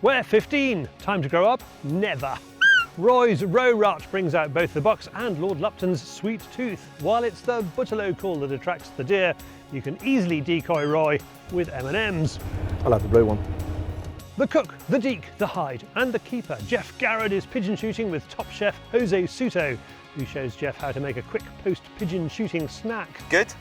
We're 15. Time to grow up? Never. Roy's Row Rut brings out both the bucks and Lord Lupton's sweet tooth. While it's the buttolo call that attracts the deer, you can easily decoy Roy with M&Ms. I'll have the blue one. The cook, the deke, the hide and the keeper. Geoff Garrod is pigeon shooting with top chef José Souto, who shows Geoff how to make a quick post-pigeon shooting snack. Good?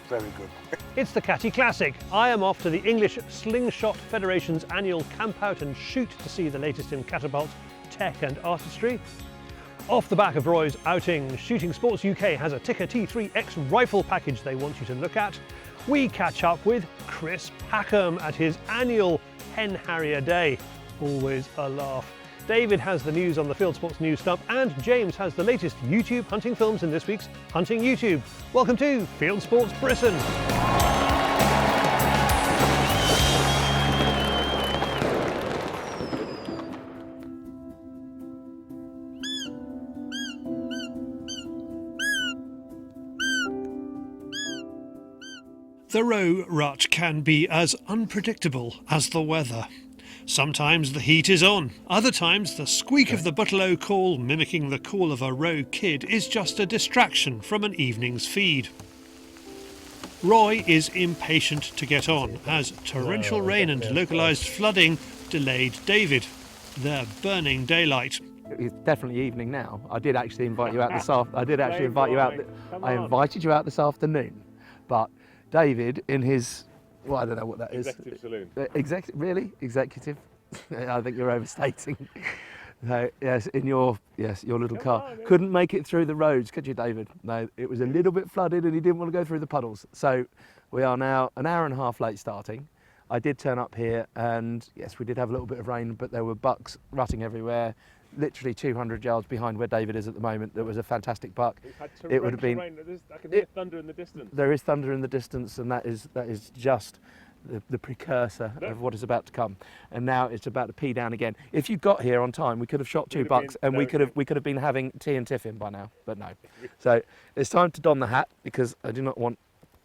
Very good. It's the Catty Classic. I am off to the English Slingshot Federation's annual Camp Out and Shoot to see the latest in catapult, tech and artistry. Off the back of Roy's outing, Shooting Sports UK has a Tikka T3X rifle package they want you to look at. We catch up with Chris Packham at his annual Hen Harrier Day. Always a laugh. David has the news on the Fieldsports News Stump, and James has the latest YouTube hunting films in this week's Hunting YouTube. Welcome to Fieldsports Britain. The row rut can be as unpredictable as the weather. Sometimes the heat is on, other times the squeak of the buttolo call, mimicking the call of a row kid, is just a distraction from an evening's feed. Roy is impatient to get on, as torrential rain and localised flooding delayed David. They're burning daylight. It's definitely evening now. I did actually invite you out this afternoon. I invited you out this afternoon, but David, in his, well, I don't know what that is. Executive saloon. Really? Executive? I think you're overstating. No, yes, in your little car. Couldn't make it through the roads, could you, David? No, it was a little bit flooded and he didn't want to go through the puddles. So we are now an hour and a half late starting. I did turn up here and yes, we did have a little bit of rain, but there were bucks rutting everywhere. Literally 200 yards behind where David is at the moment. There was a fantastic buck. It would have been. Rain. I can hear thunder in the distance. There is thunder in the distance, and that is just the precursor of what is about to come. And now it's about to pee down again. If you got here on time, we could have shot two bucks, and we could have been having tea and tiffin by now. But no. So it's time to don the hat because I do not want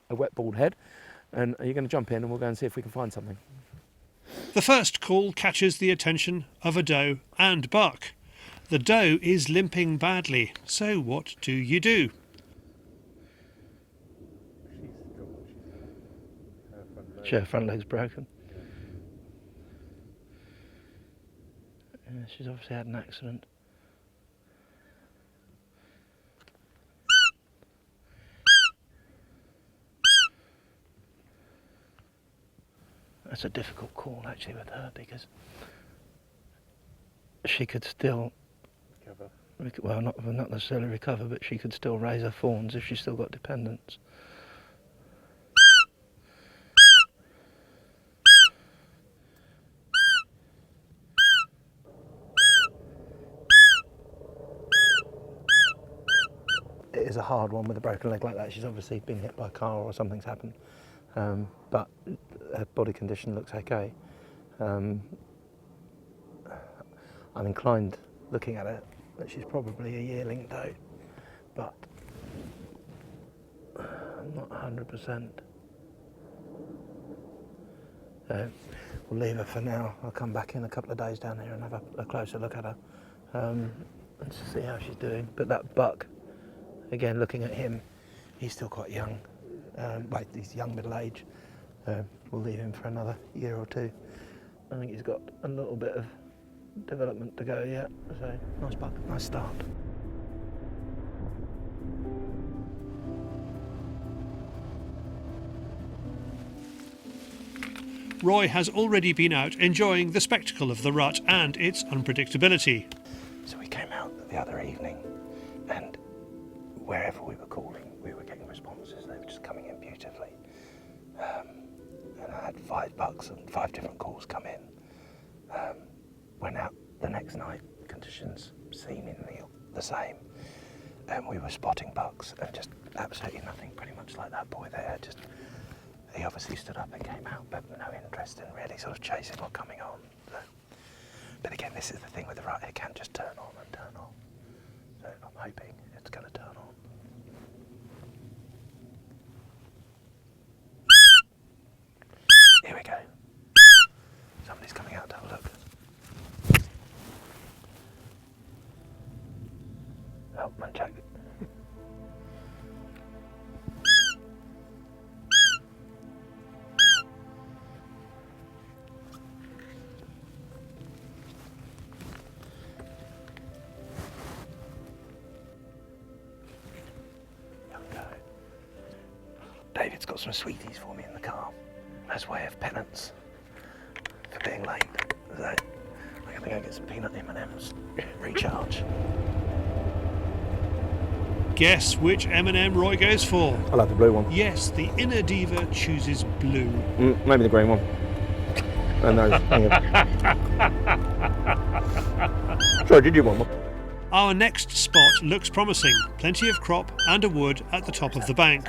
a wet bald head. And are you going to jump in, and we'll go and see if we can find something. The first call catches the attention of a doe and buck. The doe is limping badly, so what do you do? Her front leg's broken. Yeah, she's obviously had an accident. That's a difficult call actually with her because she could still recover. Well, not necessarily recover, but she could still raise her fawns if she's still got dependents. It is a hard one with a broken leg like that. She's obviously been hit by a car or something's happened. But her body condition looks okay. I'm inclined, looking at her, that she's probably a yearling doe, but I'm not 100%. So we'll leave her for now. I'll come back in a couple of days down here and have a closer look at her and see how she's doing. But that buck, again, looking at him, he's still quite young. Well, he's young middle age. We'll leave him for another year or two. I think he's got a little bit of development to go yet. So nice buck, nice start. Roy has already been out enjoying the spectacle of the rut and its unpredictability. So we came out the other evening and wherever we were calling, we were getting responses. They were just coming in beautifully. And I had 5 bucks and 5 different calls come in. Went out the next night, conditions seemingly the same. And we were spotting bucks and just absolutely nothing, pretty much like that boy there. Just he obviously stood up and came out, but no interest in really sort of chasing or coming on. So, but again, this is the thing with the rut, it can just turn on and turn off. So I'm hoping it's going to turn on. Here we go. Somebody's coming out to have a look. Oh, Manchak. David's got some sweeties for me in the car as way of penance for being late. So I'm going to go get some peanut M&Ms, recharge. Guess which M&M Roy goes for? I'll have the blue one. Yes, the inner diva chooses blue. Maybe the green one. And those. Sorry, did you want one? Our next spot looks promising. Plenty of crop and a wood at the top of the bank.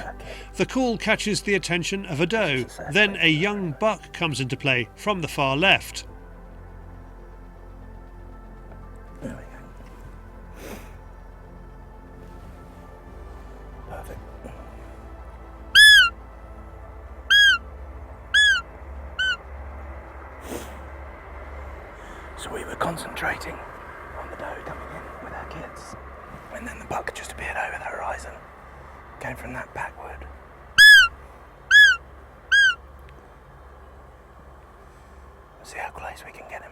The call catches the attention of a doe. Then a young buck comes into play from the far left. There we go. Perfect. So we were concentrating on the doe coming in with our kids, and then the buck just appeared over the horizon, came from that backwood. Let's see how close we can get him.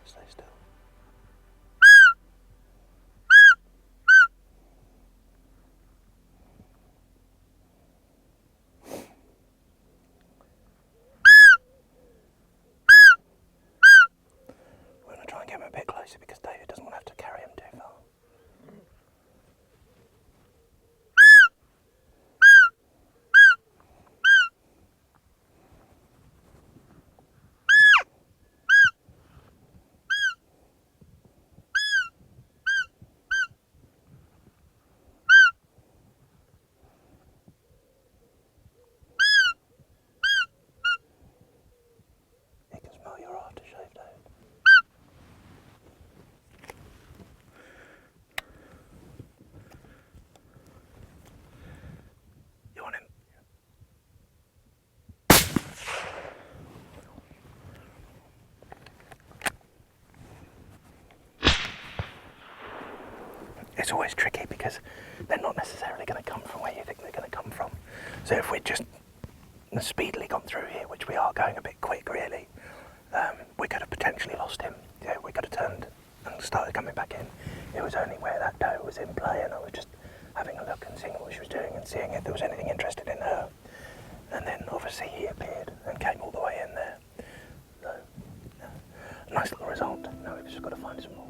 Stay still. We're going to try and get him a bit closer because David doesn't want to have to carry him too far. He can smell your aftershave, David. You want him? It's always tricky because they're not necessarily going to come from where you think they're going to come from. So if we'd just speedily gone through here, which we are going a bit quick really, we could have potentially lost him. Yeah, we could have turned and started coming back in. It was only where that doe was in play, and I was just having a look and seeing what she was doing and seeing if there was anything interested in her. And then obviously he appeared and came all the way in there. So, yeah. Nice little result. Now we've just got to find some more.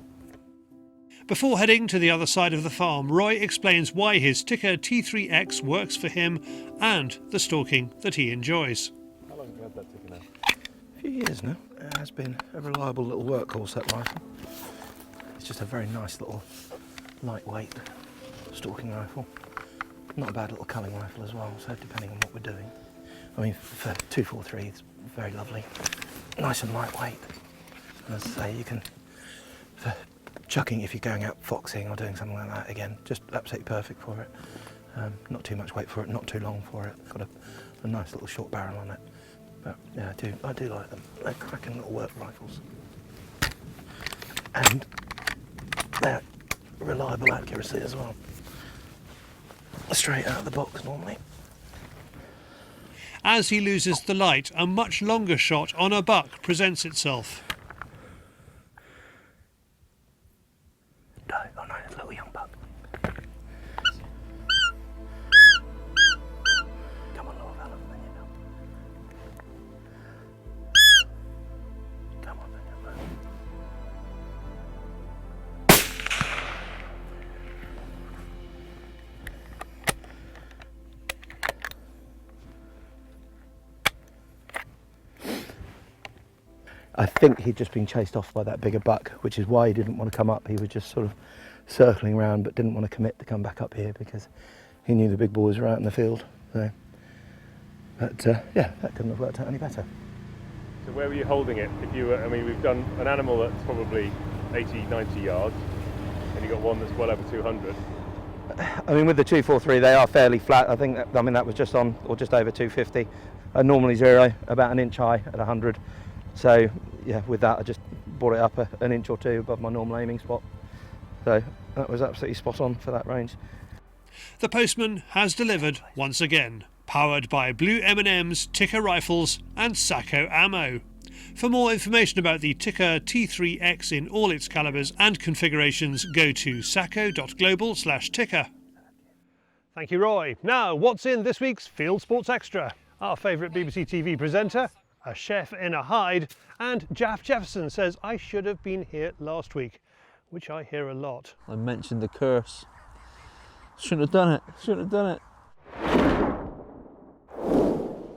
Before heading to the other side of the farm, Roy explains why his Tikka T3X works for him and the stalking that he enjoys. How long have you had that Tikka now? A few years now. It has been a reliable little workhorse, that rifle. It's just a very nice little lightweight stalking rifle. Not a bad little culling rifle as well, so depending on what we're doing. I mean, for 243 it's very lovely. Nice and lightweight. As I say, you can, for chucking if you're going out foxing or doing something like that, again, just absolutely perfect for it. Not too much weight for it, not too long for it. Got a nice little short barrel on it. But yeah, I do like them. They're cracking little work rifles. And they're reliable accuracy as well. Straight out of the box normally. As he loses the light, a much longer shot on a buck presents itself. Oh no, it's a little young buck. Come on, little fella, then you know. Come on, then you know. I think he'd just been chased off by that bigger buck, which is why he didn't want to come up. He was just sort of circling around, but didn't want to commit to come back up here because he knew the big boys were out in the field. So, but yeah, that couldn't have worked out any better. So where were you holding it? If you were, I mean, we've done an animal that's probably 80, 90 yards. and you got one that's well over 200. I mean, with the 243, they are fairly flat. I think that was just on or just over 250. Normally zero, about an inch high at 100. So yeah, with that I just brought it up an inch or two above my normal aiming spot. So that was absolutely spot on for that range. The postman has delivered once again, powered by blue M&Ms, Tikka rifles and Sacco ammo. For more information about the Tikka T3X in all its calibers and configurations, go to sacco.global/Tikka. Thank you, Roy. Now, what's in this week's Field Sports Extra? Our favourite BBC TV presenter, a chef in a hide, and Jaff Jefferson says I should have been here last week, which I hear a lot. I mentioned the curse. Shouldn't have done it. Shouldn't have done it.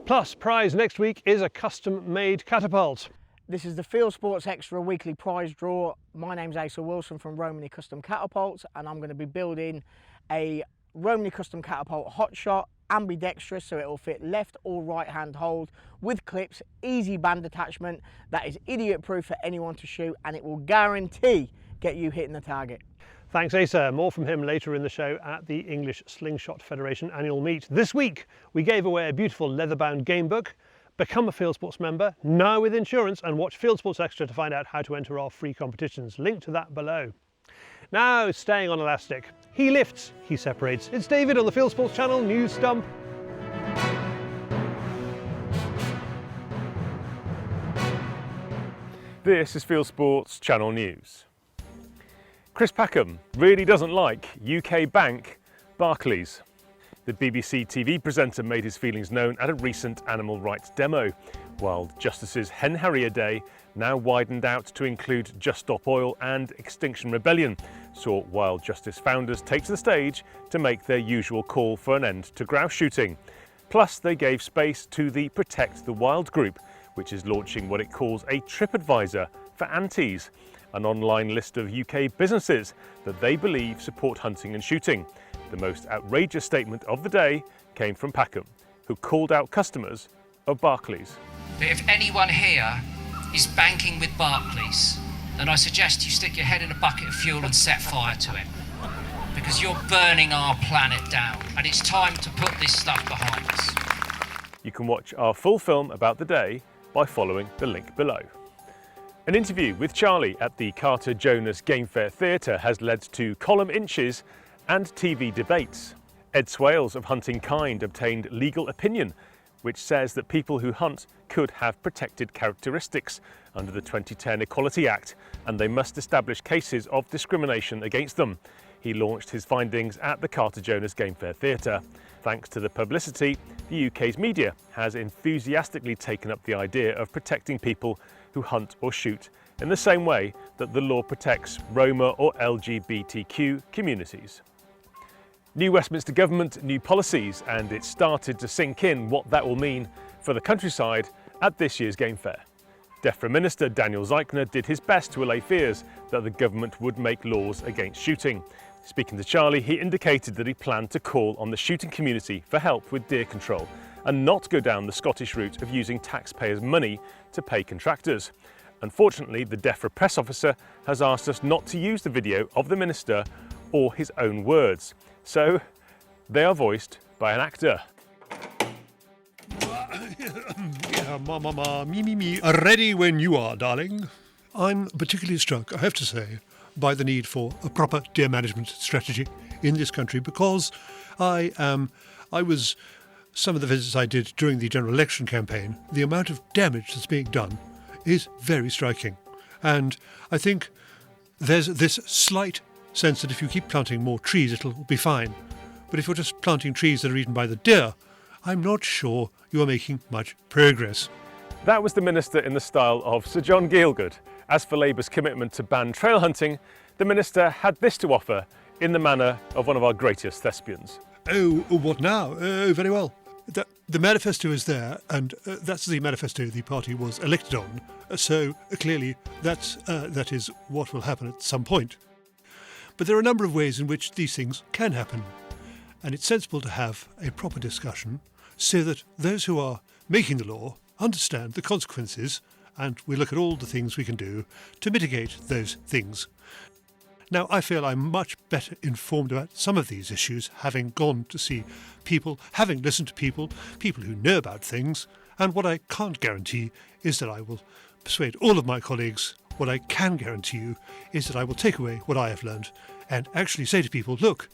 Plus, prize next week is a custom-made catapult. This is the Field Sports Extra weekly prize draw. My name's Asa Wilson from Romany Custom Catapults, and I'm going to be building a Romany Custom Catapult hotshot, ambidextrous, so it will fit left or right hand hold with clips, easy band attachment that is idiot proof for anyone to shoot, and it will guarantee get you hitting the target. Thanks, Asa. More from him later in the show at the English Slingshot Federation annual meet. This week, we gave away a beautiful leather-bound game book. Become a Field Sports member, now with insurance, and watch Field Sports Extra to find out how to enter our free competitions. Link to that below. Now, staying on elastic. He lifts, he separates. It's David on the Field Sports channel, News Stump. This is Field Sports Channel News. Chris Packham really doesn't like UK bank Barclays. The BBC TV presenter made his feelings known at a recent animal rights demo, while Justice's Hen Harrier Day, now widened out to include Just Stop Oil and Extinction Rebellion, saw Wild Justice founders take to the stage to make their usual call for an end to grouse shooting. Plus, they gave space to the Protect the Wild group, which is launching what it calls a TripAdvisor for antis, an online list of UK businesses that they believe support hunting and shooting. The most outrageous statement of the day came from Packham, who called out customers of Barclays. But if anyone here is banking with Barclays, then I suggest you stick your head in a bucket of fuel and set fire to it. Because you're burning our planet down, and it's time to put this stuff behind us. You can watch our full film about the day by following the link below. An interview with Charlie at the Carter Jonas Game Fair Theatre has led to column inches and TV debates. Ed Swales of Hunting Kind obtained legal opinion, which says that people who hunt could have protected characteristics under the 2010 Equality Act, and they must establish cases of discrimination against them. He launched his findings at the Carter Jonas Game Fair Theatre. Thanks to the publicity, the UK's media has enthusiastically taken up the idea of protecting people who hunt or shoot in the same way that the law protects Roma or LGBTQ communities. New Westminster Government, new policies, and it started to sink in what that will mean for the countryside at this year's Game Fair. DEFRA Minister Daniel Zeichner did his best to allay fears that the government would make laws against shooting. Speaking to Charlie, he indicated that he planned to call on the shooting community for help with deer control and not go down the Scottish route of using taxpayers' money to pay contractors. Unfortunately, the DEFRA press officer has asked us not to use the video of the minister or his own words. So, they are voiced by an actor. Me. Ready when you are, darling. I'm particularly struck, I have to say, by the need for a proper deer management strategy in this country, because some of the visits I did during the general election campaign, the amount of damage that's being done is very striking. And I think there's this slight sense that if you keep planting more trees, it'll be fine. But if you're just planting trees that are eaten by the deer, I'm not sure you are making much progress. That was the minister in the style of Sir John Gielgud. As for Labour's commitment to ban trail hunting, the minister had this to offer in the manner of one of our greatest thespians. Oh, what now? Oh, very well. The manifesto is there, and that's the manifesto the party was elected on. So clearly that is what will happen at some point. But there are a number of ways in which these things can happen. And it's sensible to have a proper discussion so that those who are making the law understand the consequences, and we look at all the things we can do to mitigate those things. Now, I feel I'm much better informed about some of these issues, having gone to see people, having listened to people who know about things, and what I can't guarantee is that I will persuade all of my colleagues. What I can guarantee you is that I will take away what I have learned and actually say to people, look,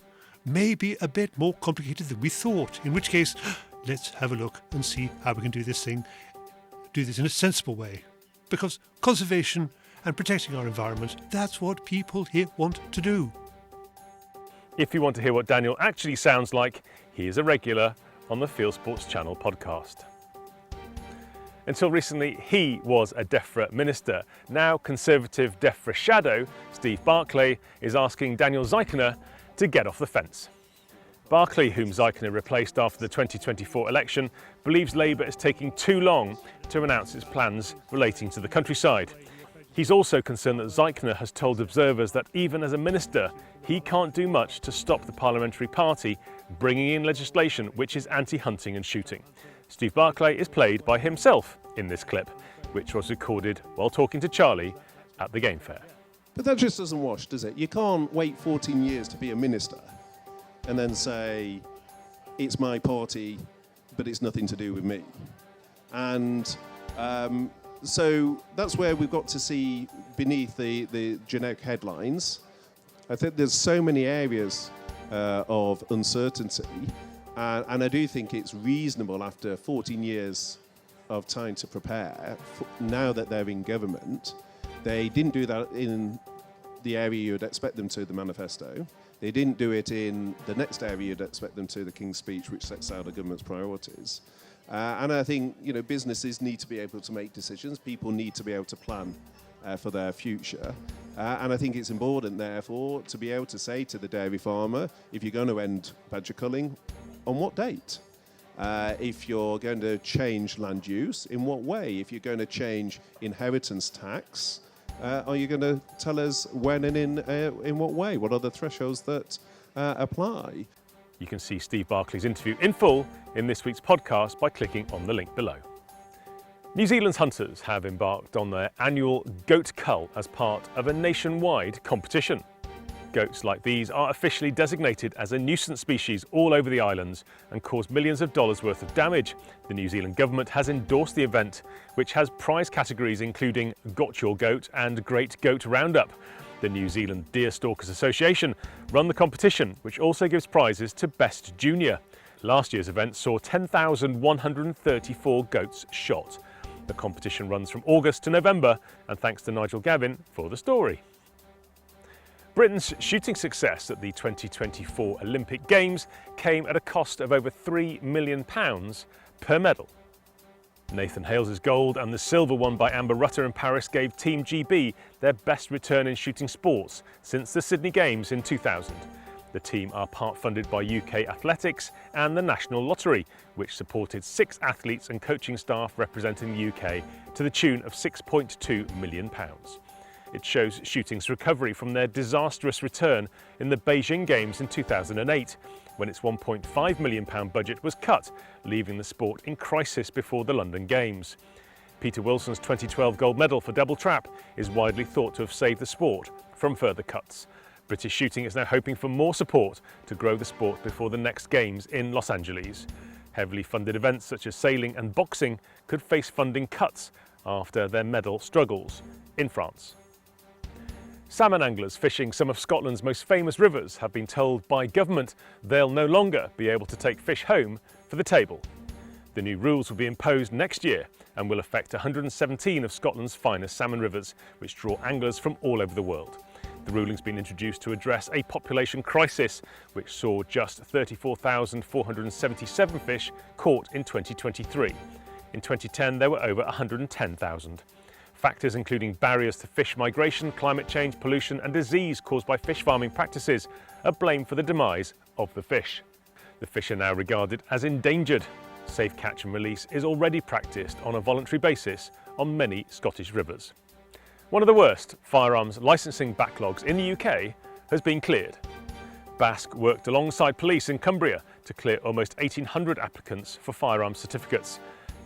maybe a bit more complicated than we thought, in which case, let's have a look and see how we can do this in a sensible way. Because conservation and protecting our environment, that's what people here want to do. If you want to hear what Daniel actually sounds like, he is a regular on the Fieldsports Channel podcast. Until recently, he was a DEFRA minister. Now Conservative DEFRA shadow, Steve Barclay, is asking Daniel Zeichner to get off the fence. Barclay, whom Zeichner replaced after the 2024 election, believes Labour is taking too long to announce its plans relating to the countryside. He's also concerned that Zeichner has told observers that even as a minister, he can't do much to stop the parliamentary party bringing in legislation which is anti-hunting and shooting. Steve Barclay is played by himself in this clip, which was recorded while talking to Charlie at the game fair. But that just doesn't wash, does it? You can't wait 14 years to be a minister and then say, it's my party, but it's nothing to do with me. And so that's where we've got to see beneath the generic headlines. I think there's so many areas of uncertainty, and I do think it's reasonable after 14 years of time to prepare, now that they're in government. They didn't do that in the area you'd expect them to, the manifesto. They didn't do it in the next area you'd expect them to, the King's Speech, which sets out the government's priorities. And I think, businesses need to be able to make decisions. People need to be able to plan for their future. And I think it's important, therefore, to be able to say to the dairy farmer, if you're going to end badger culling, on what date? If you're going to change land use, in what way? If you're going to change inheritance tax, are you going to tell us when and in what way? What are the thresholds that apply? You can see Steve Barclay's interview in full in this week's podcast by clicking on the link below. New Zealand's hunters have embarked on their annual goat cull as part of a nationwide competition. Goats like these are officially designated as a nuisance species all over the islands and cause millions of dollars worth of damage. The New Zealand government has endorsed the event, which has prize categories including Got Your Goat and Great Goat Roundup. The New Zealand Deer Stalkers Association run the competition, which also gives prizes to Best Junior. Last year's event saw 10,134 goats shot. The competition runs from August to November, and thanks to Nigel Gavin for the story. Britain's shooting success at the 2024 Olympic Games came at a cost of over £3 million per medal. Nathan Hales's gold and the silver won by Amber Rutter in Paris gave Team GB their best return in shooting sports since the Sydney Games in 2000. The team are part funded by UK Athletics and the National Lottery, which supported 6 athletes and coaching staff representing the UK to the tune of £6.2 million. It shows shooting's recovery from their disastrous return in the Beijing Games in 2008, when its £1.5 million budget was cut, leaving the sport in crisis before the London Games. Peter Wilson's 2012 gold medal for double trap is widely thought to have saved the sport from further cuts. British shooting is now hoping for more support to grow the sport before the next Games in Los Angeles. Heavily funded events such as sailing and boxing could face funding cuts after their medal struggles in France. Salmon anglers fishing some of Scotland's most famous rivers have been told by government they'll no longer be able to take fish home for the table. The new rules will be imposed next year and will affect 117 of Scotland's finest salmon rivers, which draw anglers from all over the world. The ruling's been introduced to address a population crisis, which saw just 34,477 fish caught in 2023. In 2010, there were over 110,000. Factors including barriers to fish migration, climate change, pollution and disease caused by fish farming practices are blamed for the demise of the fish. The fish are now regarded as endangered. Safe catch and release is already practiced on a voluntary basis on many Scottish rivers. One of the worst firearms licensing backlogs in the UK has been cleared. BASC worked alongside police in Cumbria to clear almost 1,800 applicants for firearms certificates.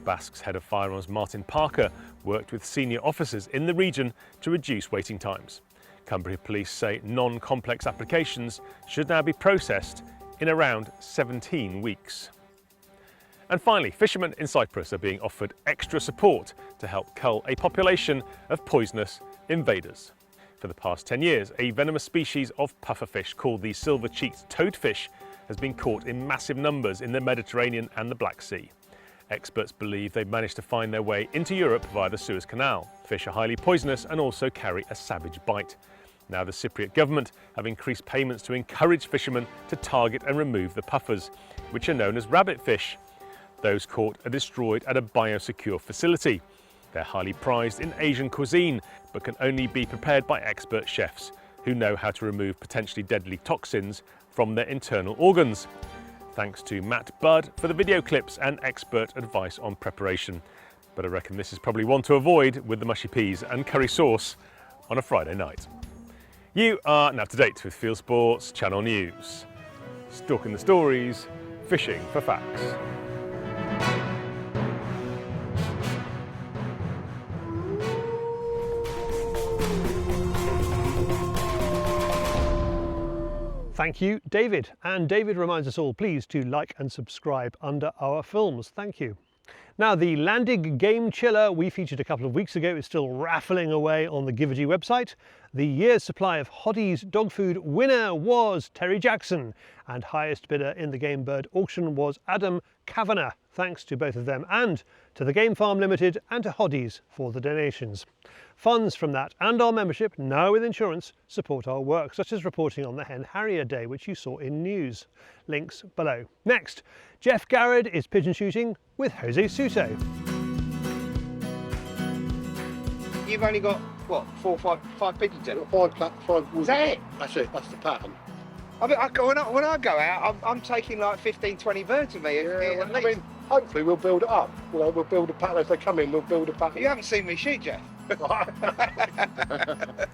BASC's head of firearms, Martin Parker, worked with senior officers in the region to reduce waiting times. Cumbria Police say non-complex applications should now be processed in around 17 weeks. And finally, fishermen in Cyprus are being offered extra support to help cull a population of poisonous invaders. For the past 10 years, a venomous species of pufferfish called the silver-cheeked toadfish has been caught in massive numbers in the Mediterranean and the Black Sea. Experts believe they've managed to find their way into Europe via the Suez Canal. Fish are highly poisonous and also carry a savage bite. Now the Cypriot government have increased payments to encourage fishermen to target and remove the puffers, which are known as rabbitfish. Those caught are destroyed at a biosecure facility. They're highly prized in Asian cuisine, but can only be prepared by expert chefs who know how to remove potentially deadly toxins from their internal organs. Thanks to Matt Budd for the video clips and expert advice on preparation. But I reckon this is probably one to avoid with the mushy peas and curry sauce on a Friday night. You are now up to date with Fieldsports Channel News. Stalking the stories, fishing for facts. Thank you, David. And David reminds us all, please, to like and subscribe under our films. Thank you. Now, the Landig Game Chiller we featured a couple of weeks ago is still raffling away on the Givergy website. The year's supply of Hoddy's dog food winner was Terry Jackson, and highest bidder in the Game Bird auction was Adam Kavanagh. Thanks to both of them and to the Game Farm Limited and to Hoddy's for the donations. Funds from that and our membership, now with insurance, support our work, such as reporting on the Hen Harrier Day, which you saw in news. Links below. Next, Geoff Garrod is pigeon shooting with José Souto. You've only got, what, five pigeons in? Five. Is that it? That's it, that's the pattern. I mean, when I go out, I'm taking like 15, 20 birds with me. I mean, hopefully we'll build it up. You know, we'll build a pattern as they come in, we'll build a pattern. You haven't seen me shoot, Geoff.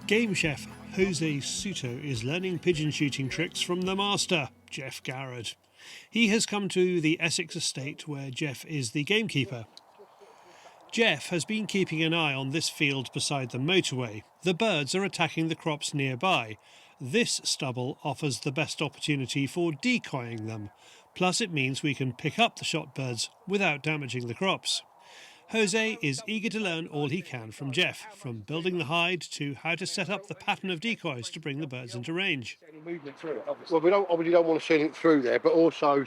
Game chef José Souto is learning pigeon shooting tricks from the master, Geoff Garrod. He has come to the Essex estate where Geoff is the gamekeeper. Geoff has been keeping an eye on this field beside the motorway. The birds are attacking the crops nearby. This stubble offers the best opportunity for decoying them. Plus it means we can pick up the shot birds without damaging the crops. José is eager to learn all he can from Geoff, from building the hide to how to set up the pattern of decoys to bring the birds into range. Well, we obviously don't want to send it through there, but also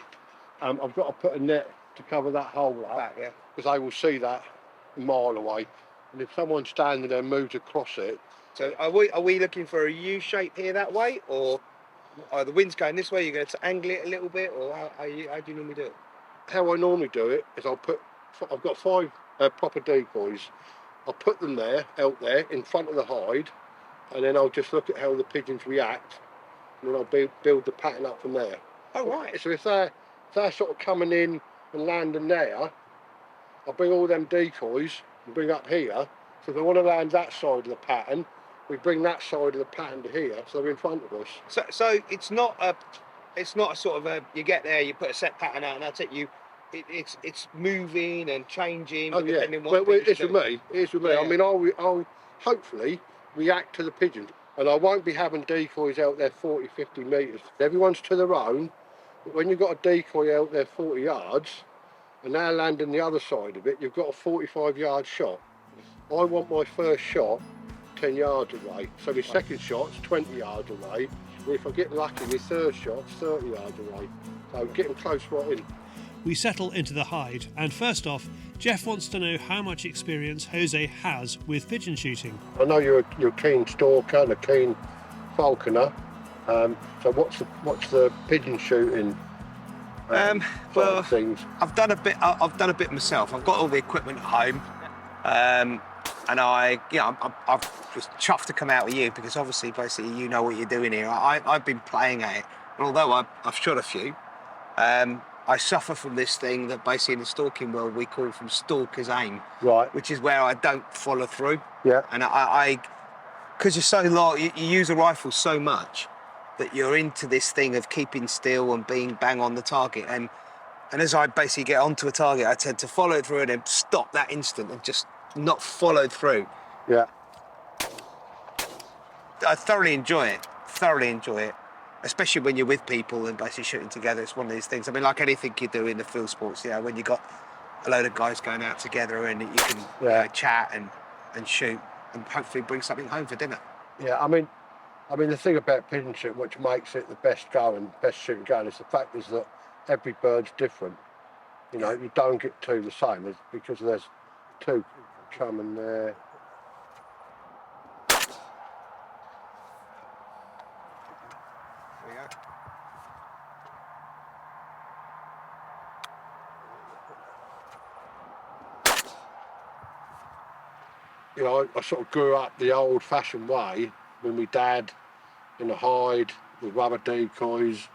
I've got to put a net to cover that hole up, because they will see that a mile away. And if someone's standing there and moves across it... So are we looking for a U shape here that way, or are the wind's going this way, you're going to angle it a little bit, or how do you normally do it? How I normally do it is I've got 5 proper decoys. I'll put them there, out there, in front of the hide, and then I'll just look at how the pigeons react, and then I'll build the pattern up from there. Oh, right. So if they're sort of coming in and landing there, I'll bring all them decoys and bring up here. So if they want to land that side of the pattern, we bring that side of the pattern to here, so they're in front of us. So it's not a sort of you get there, you put a set pattern out, and that's it. It's moving and changing. Oh yeah, well, it's with me. Yeah. I mean, I'll hopefully react to the pigeons, and I won't be having decoys out there 40, 50 metres. Everyone's to their own, but when you've got a decoy out there 40 yards, and they're landing the other side of it, you've got a 45-yard shot. I want my first shot 10 yards away, so my second shot's 20 yards away, and if I get lucky, my third shot's 30 yards away. So getting close right in. We settle into the hide, and first off, Geoff wants to know how much experience José has with pigeon shooting. I know you're a keen stalker and a keen falconer. So what's the pigeon shooting? Well, things? I've done a bit myself. I've got all the equipment at home, and I was chuffed to come out with you because obviously, basically, you know what you're doing here. I've been playing at it, and although I've shot a few. I suffer from this thing that basically in the stalking world we call from stalker's aim. Right. Which is where I don't follow through. Yeah. And because you're so long, you use a rifle so much that you're into this thing of keeping still and being bang on the target. And as I basically get onto a target, I tend to follow it through and then stop that instant and just not follow through. Yeah. I thoroughly enjoy it. Thoroughly enjoy it. Especially when you're with people and basically shooting together. It's one of these things. I mean, like anything you do in the field sports, you know, when you've got a load of guys going out together and you can chat and shoot and hopefully bring something home for dinner. Yeah, I mean, the thing about pigeon shooting, which makes it the best shooting going, is the fact is that every bird's different. You know, you don't get two the same because there's two coming there. You know, I sort of grew up the old-fashioned way with my dad in a hide with rubber decoys.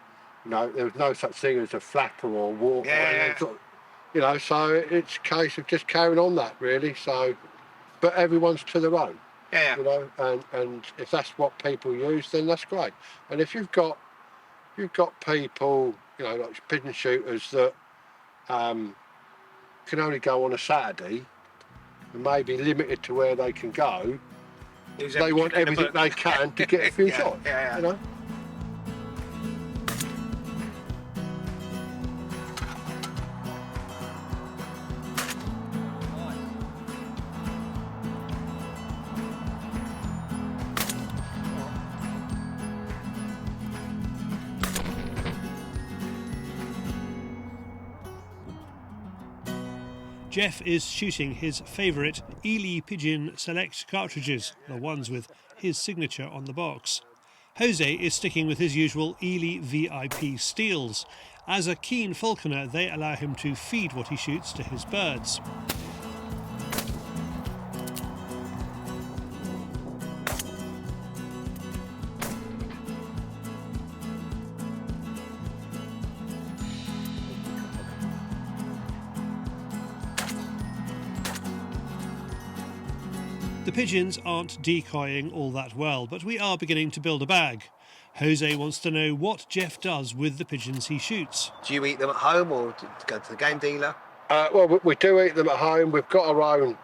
You know, there was no such thing as a flapper or water. You know, so it's a case of just carrying on that, really. So, but everyone's to their own. Yeah. You know, and if that's what people use, then that's great. And if you've got people, you know, like pigeon shooters that can only go on a Saturday, and maybe limited to where they can go, they want everything they can to get a few shots. You know. Geoff is shooting his favourite Ely Pigeon Select cartridges, the ones with his signature on the box. José is sticking with his usual Ely VIP steels. As a keen falconer, they allow him to feed what he shoots to his birds. The pigeons aren't decoying all that well, but we are beginning to build a bag. José wants to know what Geoff does with the pigeons he shoots. Do you eat them at home or do you go to the game dealer? Well, we do eat them at home. We've got our own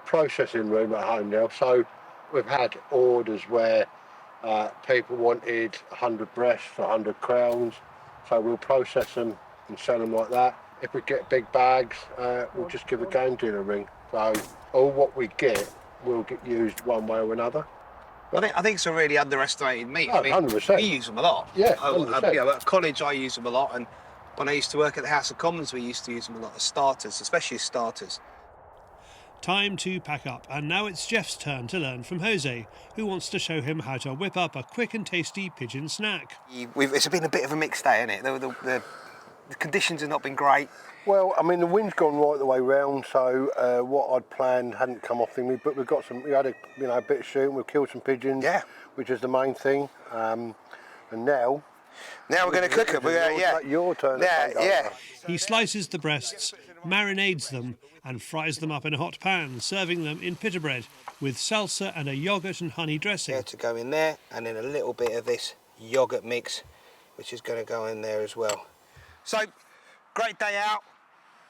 processing room at home now, so we've had orders where people wanted 100 breasts for 100 crowns, so we'll process them and sell them like that. If we get big bags, we'll just give a game dealer a ring. So all what we get will get used one way or another. I think it's a really underestimated meat. Oh, 100%. We use them a lot. Yeah, 100%. At college I use them a lot, and when I used to work at the House of Commons we used to use them a lot as starters, especially as starters. Time to pack up, and now it's Geoff's turn to learn from José, who wants to show him how to whip up a quick and tasty pigeon snack. It's been a bit of a mixed day, hasn't it? The conditions have not been great. Well, I mean, the wind's gone right the way round, so what I'd planned hadn't come off thingy, but we had a bit of shooting, we've killed some pigeons, which is the main thing, and now we're going to cook them. Your turn. He slices the breasts, marinades them, and fries them up in a hot pan, serving them in pita bread with salsa and a yoghurt and honey dressing. To go in there, and then a little bit of this yoghurt mix, which is going to go in there as well. So, great day out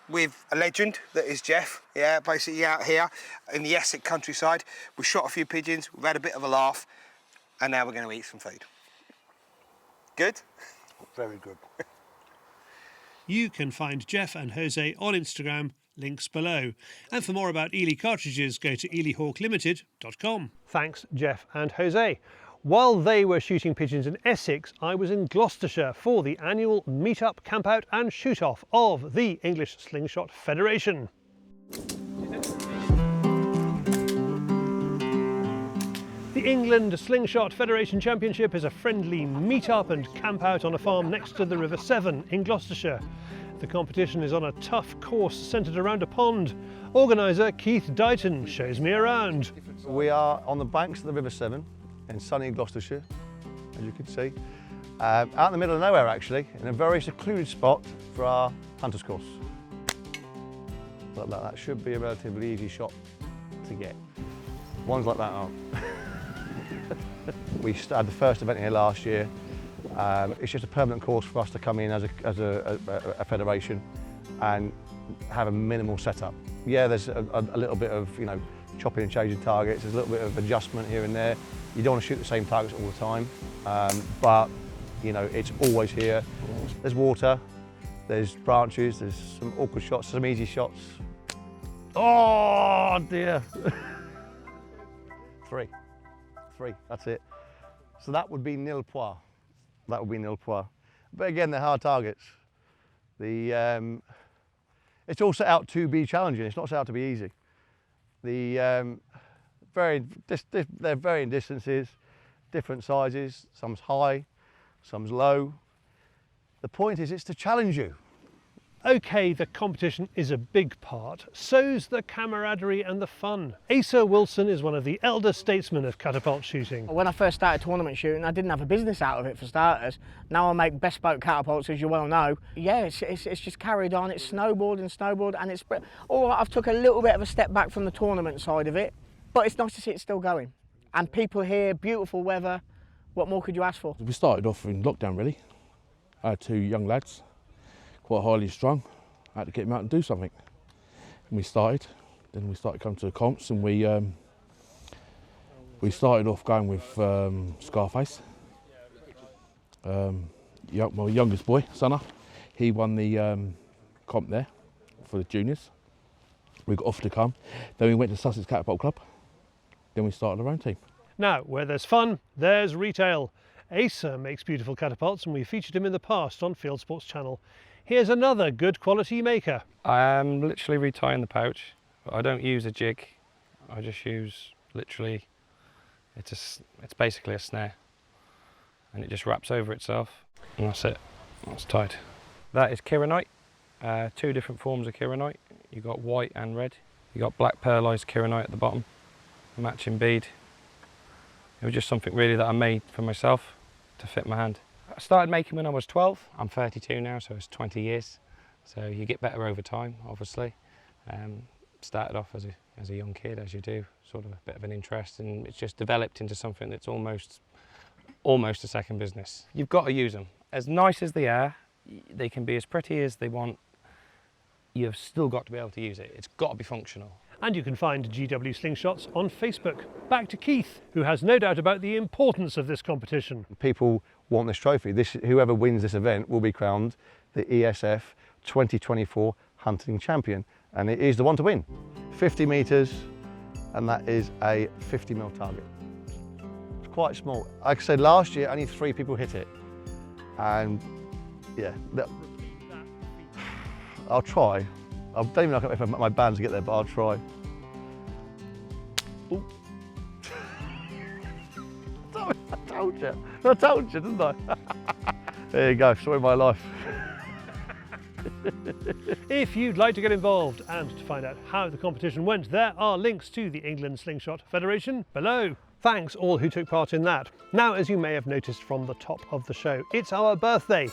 with a legend that is Geoff, basically out here in the Essex countryside. We've shot a few pigeons, we've had a bit of a laugh, and now we're going to eat some food. Good? Very good. You can find Geoff and José on Instagram, links below. And for more about Ely cartridges, go to elyhawklimited.com. Thanks, Geoff and José. While they were shooting pigeons in Essex, I was in Gloucestershire for the annual meet-up, camp-out and shoot-off of the English Slingshot Federation. The England Slingshot Federation Championship is a friendly meet-up and camp-out on a farm next to the River Severn in Gloucestershire. The competition is on a tough course centred around a pond. Organiser Keith Dighton shows me around. We are on the banks of the River Severn in sunny Gloucestershire, as you can see, out in the middle of nowhere actually, in a very secluded spot for our hunter's course. Like that, that should be a relatively easy shot to get. Ones like that aren't. We had the first event here last year. It's just a permanent course for us to come in as a federation and have a minimal setup. Yeah, there's a little bit of chopping and changing targets. There's a little bit of adjustment here and there. You don't want to shoot the same targets all the time, but you know, it's always here. There's water, there's branches, there's some awkward shots, some easy shots. Oh dear. Three, that's it. So that would be nil pois. That would be nil pois. But again, they're hard targets. It's all set out to be challenging. It's not set out to be easy. They're varying distances, different sizes. Some's high, some's low. The point is, it's to challenge you. Okay, the competition is a big part, so's the camaraderie and the fun. Asa Wilson is one of the elder statesmen of catapult shooting. When I first started tournament shooting, I didn't have a business out of it for starters. Now I make bespoke catapults, as you well know. Yeah, it's just carried on. It's snowboard, and it's all right. I've took a little bit of a step back from the tournament side of it, but it's nice to see it still going. And people here, beautiful weather. What more could you ask for? We started off in lockdown, really. I had two young lads, quite highly strung. I had to get them out and do something. And we started coming to the comps, and we started off going with Scarface. My youngest boy, Sunna, he won the comp there for the juniors. We got off to come. Then we went to Sussex Catapult Club. Then we started our own team. Now, where there's fun, there's retail. Asa makes beautiful catapults, and we featured him in the past on Fieldsports Channel. Here's another good quality maker. I am literally retying the pouch. I don't use a jig. I just use literally, it's basically a snare, and it just wraps over itself, and that's it. That's tied. That is Kironite. Two different forms of Kironite. You got white and red. You got black pearlized Kironite at the bottom, a matching bead. It was just something really that I made for myself to fit my hand. I started making when I was 12. I'm 32 now, so it's 20 years. So you get better over time, obviously. Started off as a young kid, as you do, sort of a bit of an interest, and it's just developed into something that's almost a second business. You've got to use them. As nice as they are, they can be as pretty as they want. You've still got to be able to use it. It's got to be functional. And you can find GW Slingshots on Facebook. Back to Keith, who has no doubt about the importance of this competition. People want this trophy. Whoever wins this event will be crowned the ESF 2024 Hunting Champion, and it is the one to win. 50 metres, and that is a 50mm target. It's quite small. Like I said, last year only 3 people hit it, and yeah, I'll try. I don't even know if my bands get there, but I'll try. Ooh. I told you, didn't I? There you go, story of my life. If you'd like to get involved and to find out how the competition went, there are links to the England Slingshot Federation below. Thanks all who took part in that. Now, as you may have noticed from the top of the show, it's our birthday.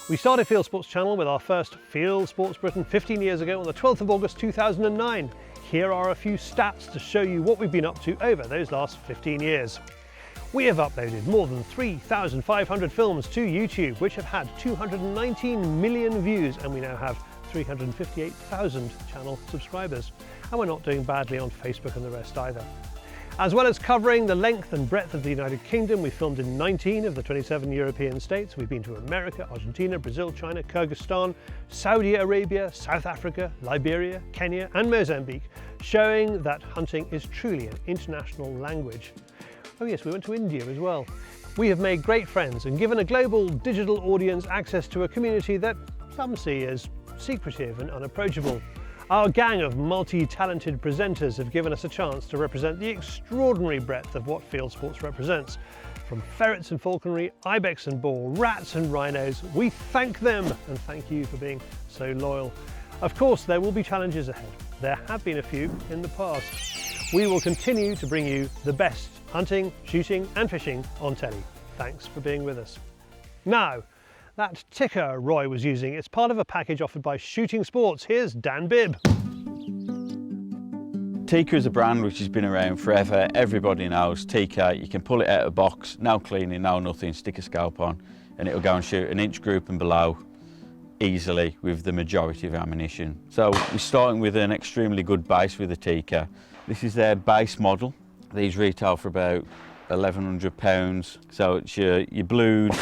We started Fieldsports Channel with our first Fieldsports Britain 15 years ago on the 12th of August 2009. Here are a few stats to show you what we've been up to over those last 15 years. We have uploaded more than 3,500 films to YouTube, which have had 219 million views, and we now have 358,000 channel subscribers. And we're not doing badly on Facebook and the rest either. As well as covering the length and breadth of the United Kingdom, we filmed in 19 of the 27 European states. We've been to America, Argentina, Brazil, China, Kyrgyzstan, Saudi Arabia, South Africa, Liberia, Kenya and Mozambique, showing that hunting is truly an international language. Oh yes, we went to India as well. We have made great friends and given a global digital audience access to a community that some see as secretive and unapproachable. Our gang of multi-talented presenters have given us a chance to represent the extraordinary breadth of what Fieldsports represents. From ferrets and falconry, ibex and boar, rats and rhinos, we thank them and thank you for being so loyal. Of course, there will be challenges ahead. There have been a few in the past. We will continue to bring you the best hunting, shooting and fishing on telly. Thanks for being with us. Now, that Tikka Roy was using, it's part of a package offered by Shooting Sports. Here's Dan Bibb. Tikka is a brand which has been around forever. Everybody knows Tikka. You can pull it out of a box, no cleaning, no nothing, stick a scope on, and it'll go and shoot an inch group and below easily with the majority of ammunition. So we're starting with an extremely good base with the Tikka. This is their base model. These retail for about £1,100. So it's your blued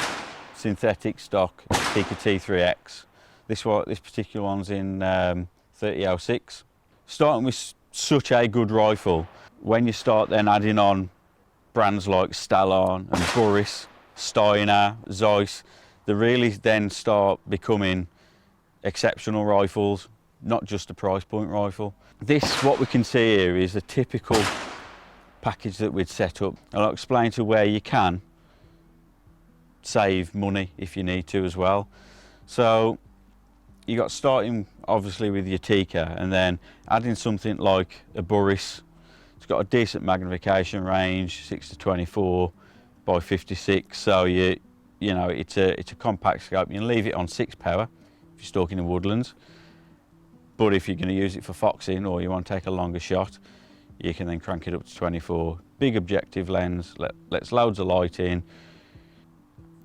synthetic stock Tikka T3X. This particular one's in 3006. Starting with such a good rifle, when you start then adding on brands like Stallon and Boris, Steiner, Zeiss, they really then start becoming exceptional rifles, not just a price point rifle. This, what we can see here, is a typical package that we'd set up. I'll explain to where you can save money if you need to as well. So you got starting obviously with your Tikka, and then adding something like a Boris. It's got a decent magnification range, 6-24 by 56. So you know it's a compact scope. You can leave it on 6 power if you're stalking in woodlands. But if you're going to use it for foxing or you want to take a longer shot, you can then crank it up to 24. Big objective lens, lets loads of light in.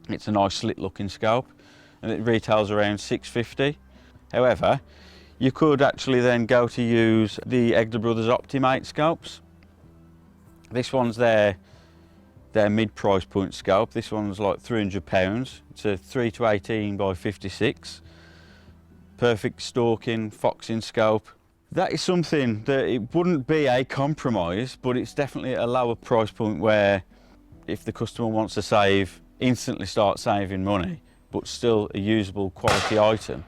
It's a nice slit looking scope, and it retails around £650. However, you could actually then go to use the Egler Brothers Optimate scopes. This one's their mid-price point scope. This one's like £300. It's a 3-18 by 56. Perfect stalking, foxing scope. That is something that it wouldn't be a compromise, but it's definitely a lower price point where if the customer wants to save, instantly start saving money, but still a usable quality item,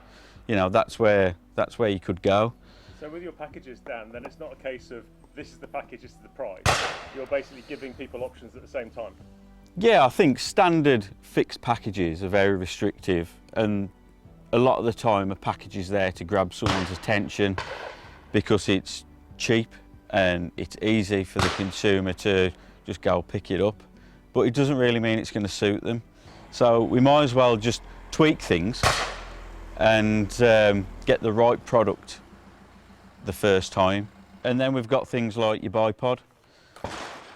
you know, that's where you could go. So with your packages, Dan, then it's not a case of this is the package, this is the price. You're basically giving people options at the same time. Yeah, I think standard fixed packages are very restrictive, and a lot of the time a package is there to grab someone's attention because it's cheap and it's easy for the consumer to just go pick it up, but it doesn't really mean it's going to suit them. So we might as well just tweak things and get the right product the first time. And then we've got things like your bipod.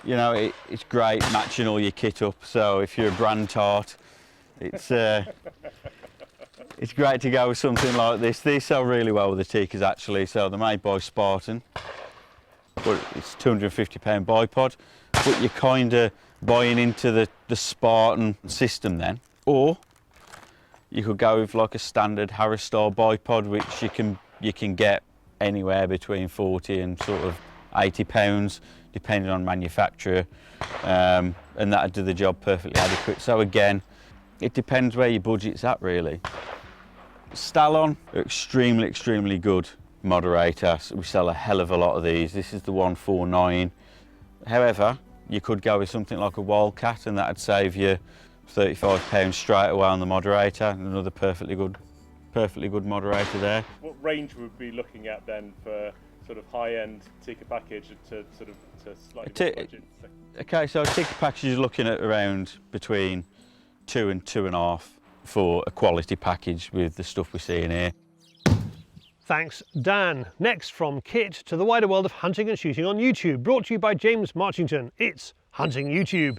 You know, it's great matching all your kit up. So if you're a brand tart, it's great to go with something like this. These sell really well with the Tikkas actually. So they're made by Spartan, but it's £250 bipod. But you're kind of buying into the Spartan system then. Or you could go with like a standard Harris style bipod, which you can get anywhere between 40 and sort of £80, depending on manufacturer, and that'd do the job perfectly adequate. So again, it depends where your budget's at really. Stallon are extremely good moderator. So we sell a hell of a lot of these. This is the 149. However, you could go with something like a Wildcat, and that'd save you £35 straight away on the moderator. Another perfectly good moderator there. What range would we be looking at then for sort of high-end Tikka package to slightly more budget? Okay, so a Tikka package is looking at around between 2 and 2.5 for a quality package with the stuff we're seeing here. Thanks, Dan. Next, from kit to the wider world of hunting and shooting on YouTube, brought to you by James Marchington. It's Hunting YouTube.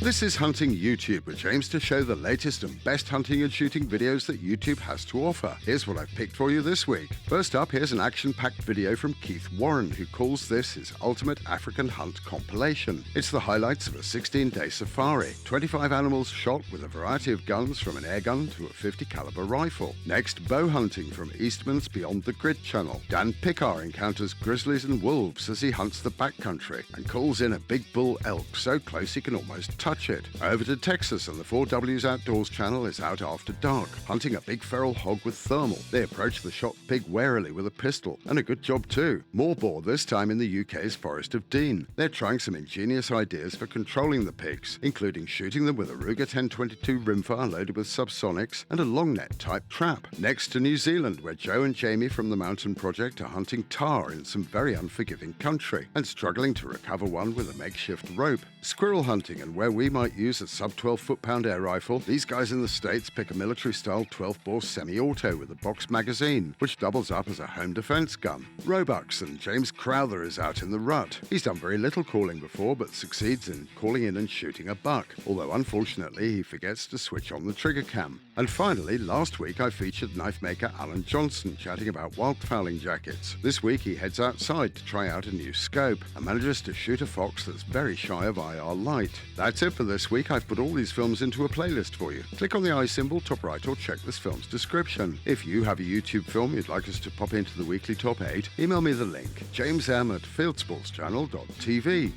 This is Hunting YouTube, which aims to show the latest and best hunting and shooting videos that YouTube has to offer. Here's what I've picked for you this week. First up, here's an action-packed video from Keith Warren, who calls this his ultimate African hunt compilation. It's the highlights of a 16-day safari. 25 animals shot with a variety of guns, from an airgun to a .50 caliber rifle. Next, bow hunting from Eastman's Beyond the Grid channel. Dan Pickar encounters grizzlies and wolves as he hunts the backcountry and calls in a big bull elk so close he can almost touch it. Over to Texas, and the 4Ws Outdoors channel is out after dark, hunting a big feral hog with thermal. They approach the shot pig warily with a pistol, and a good job too. More boar, this time in the UK's Forest of Dean. They're trying some ingenious ideas for controlling the pigs, including shooting them with a Ruger 1022 rimfire loaded with subsonics and a long net type trap. Next to New Zealand, where Joe and Jamie from the Mountain Project are hunting tahr in some very unforgiving country and struggling to recover one with a makeshift rope. Squirrel hunting, and where we might use a sub 12 foot-pound air rifle, these guys in the States pick a military-style 12-bore semi-auto with a box magazine, which doubles up as a home defense gun. Roebucks, and James Crowther is out in the rut. He's done very little calling before, but succeeds in calling in and shooting a buck, although unfortunately he forgets to switch on the trigger cam. And finally, last week I featured knife maker Alan Johnson chatting about wildfowling jackets. This week he heads outside to try out a new scope and manages to shoot a fox that's very shy of IR light. That's it for this week. I've put all these films into a playlist for you. Click on the eye symbol top right or check this film's description. If you have a YouTube film you'd like us to pop into the weekly top 8, email me the link, jamesm@fieldsportschannel.tv.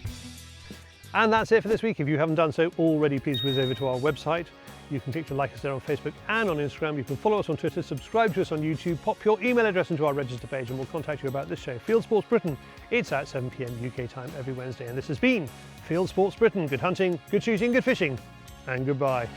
And that's it for this week. If you haven't done so already, please whiz over to our website. You can click to like us there on Facebook and on Instagram. You can follow us on Twitter, subscribe to us on YouTube, pop your email address into our register page and we'll contact you about this show. Fieldsports Britain, it's at 7 PM UK time every Wednesday. And this has been Fieldsports Britain. Good hunting, good shooting, good fishing, and goodbye.